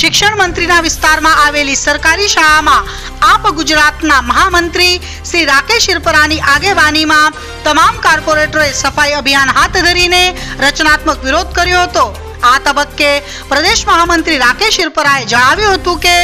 શિક્ષણ મંત્રીના વિસ્તારમાં આવેલી સરકારી શાળામાં આપ ગુજરાતના મહામંત્રી શ્રી રાકેશ શિરપરાની આગેવાનીમાં તમામ કોર્પોરેટરોએ સફાઈ અભિયાન હાથ ધરીને રચનાત્મક વિરોધ કર્યો હતો। આ તબક્કે પ્રદેશ મહામંત્રી રાકેશ શિરપરાએ જણાવ્યું હતું કે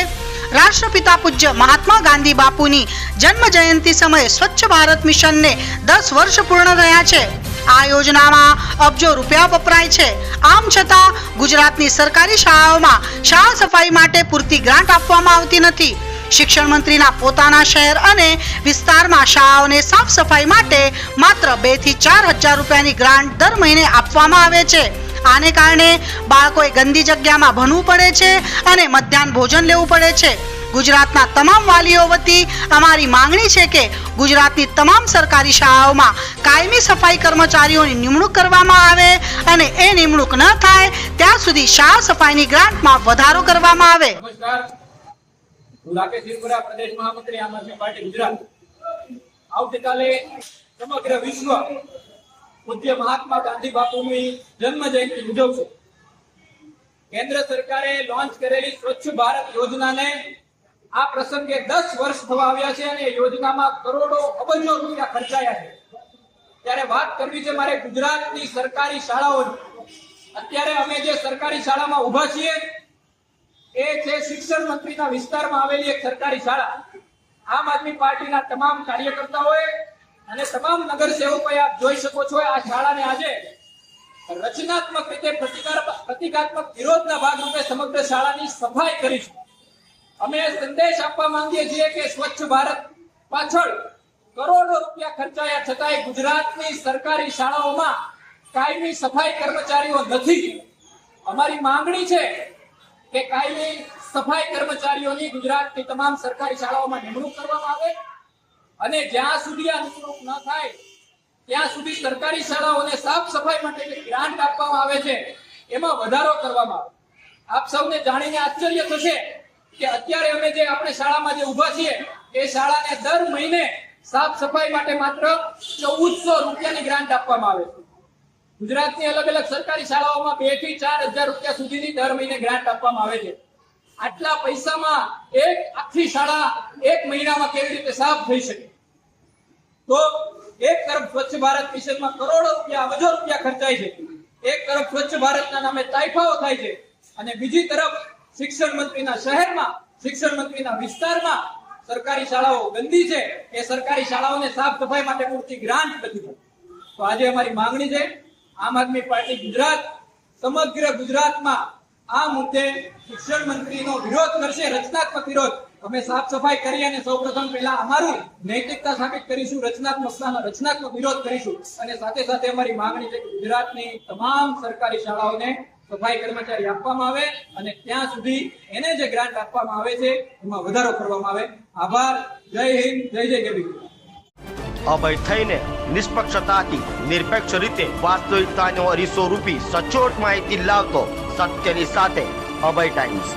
રાષ્ટ્રપિતા પૂજ્ય મહાત્મા ગાંધી બાપુની જન્મ જયંતિ સમયે સ્વચ્છ ભારત મિશનને 10 વર્ષ પૂર્ણ થયા છે। આ યોજનામાં અબજો રૂપિયા વપરાય છે। આમ છતાં ગુજરાતની સરકારી શાળાઓમાં શાળા સફાઈ માટે પૂરતી ગ્રાન્ટ આપવામાં આવતી નથી। શિક્ષણ મંત્રીના પોતાના શહેર અને વિસ્તારમાં શાળાઓને સાફ સફાઈ માટે માત્ર 2 થી 4 હજાર રૂપિયાની ગ્રાન્ટ દર મહિને આપવામાં આવે છે। આને કારણે બાળકોએ ગંદી જગ્યામાં ભણવું પડે છે અને મધ્યાહન ભોજન લેવું પડે છે। ગુજરાતના તમામ વાલીઓ વતી અમારી માંગણી છે કે ગુજરાતની તમામ સરકારી શાળાઓમાં કાયમી સફાઈ કર્મચારીઓની નિમણૂક કરવામાં આવે અને એ નિમણૂક ન થાય ત્યાં સુધી શાળા સફાઈની ગ્રાન્ટમાં વધારો કરવામાં આવે। નમસ્કાર, હું રાકેશ શિરપરા, પ્રદેશ મહામંત્રી આમ આદમી પાર્ટી ગુજરાત। આવતીકાલે સમગ્ર વિશ્વ પૂજ્ય મહાત્મા ગાંધી બાપુની જન્મ જયંતિ ઉજવશે। કેન્દ્ર સરકારે લોન્ચ કરેલી સ્વચ્છ ભારત યોજનાને આ પ્રસંગે 10 વર્ષ થવા આવ્યા છે અને યોજનામાં કરોડો અબજો રૂપિયા ખર્ચાયા છે। ત્યારે વાત કરવી છે મારે ગુજરાતની સરકારી શાળાઓની। અત્યારે અમે જે સરકારી શાળામાં ઊભા છીએ એ છે શિક્ષણ મંત્રીના વિસ્તારમાં આવેલી એક સરકારી શાળા। આમ આદમી પાર્ટીના તમામ કાર્યકર્તાઓએ અને તમામ નગરસેવકોએ આપ જોઈ શકો છો આ શાળાને આજે રચનાત્મક રીતે પ્રતિકાત્મક વિરોધના ભાગરૂપે સમગ્ર શાળાની સફાઈ કરી છે। અમે સંદેશ આપવા માંગીએ છીએ કે સ્વચ્છ ભારત પાછળ કરોડો રૂપિયા ખર્ચાયા છતાંય ગુજરાતની સરકારી શાળાઓમાં કાયમી સફાઈ કર્મચારીઓ નથી। અમારી માંગણી છે કે કાયમી સફાઈ કર્મચારીઓની ગુજરાતની તમામ સરકારી શાળાઓમાં નિમણૂક કરવામાં આવે અને જ્યાં સુધી આ નિમણૂક ન થાય ત્યાં સુધી સરકારી શાળાઓને સાફ સફાઈ માટે જે ગ્રાન્ટ આપવામાં આવે છે એમાં વધારો કરવામાં આવે। આપ સૌને જાણીને આશ્ચર્ય થશે કે અત્યારે અમે જે આપણે શાળામાં જે ઊભા છીએ એ શાળાને દર મહિને સાફ સફાઈ માટે માત્ર 1400 રૂપિયાની ગ્રાન્ટ આપવામાં આવે છે। ગુજરાતની અલગ અલગ સરકારી શાળાઓમાં 2 થી 4 હજાર રૂપિયા સુધીની દર મહિને ગ્રાન્ટ આપવામાં આવે છે। આટલા પૈસામાં એક આખી શાળા એક મહિનામાં કેવી રીતે સાફ થઈ શકે? તો એક તરફ સ્વચ્છ ભારત મિશનમાં કરોડો રૂપિયા અબજો રૂપિયા ખર્ચાય છે, એક તરફ સ્વચ્છ ભારતના નામે તાઇફાઓ થાય છે અને બીજી તરફ શિક્ષણ મંત્રીના શહેરમાં, શિક્ષણ મંત્રીના વિસ્તારમાં સરકારી શાળાઓ ગંદી છે। એ સરકારી શાળાઓને સાફ સફાઈ માટે પૂરતી ગ્રાન્ટ નથી મળતી। તો આજે અમારી માંગણી છે, આમ આદમી પાર્ટી ગુજરાત સમગ્ર ગુજરાતમાં આ મુદ્દે શિક્ષણ મંત્રીનો વિરોધ કરશે, રચનાત્મક વિરોધ। અમે સાફ સફાઈ કરી અને સૌપ્રથમ પહેલા અમારું નૈતિકતા સાબિત કરીશું, રચનાત્મક વિરોધ કરીશું અને સાથે સાથે અમારી માંગણી છે કે ગુજરાતની તમામ સરકારી શાળાઓને સફાઈ કર્મચારી આપવામાં આવે અને ત્યાં સુધી એને જે ગ્રાન્ટ આપવામાં આવે છે એમાં વધારો કરવામાં આવે। આભાર। જય હિન્દ, જય જય ગરવી। અભય થઈને નિષ્પક્ષતાથી નિરપેક્ષ રીતે વાસ્તવિકતાનો અરીસો રૂપી સચોટ માહિતી લાવતો સત્યની સાથે અભય ટાઈમ્સ।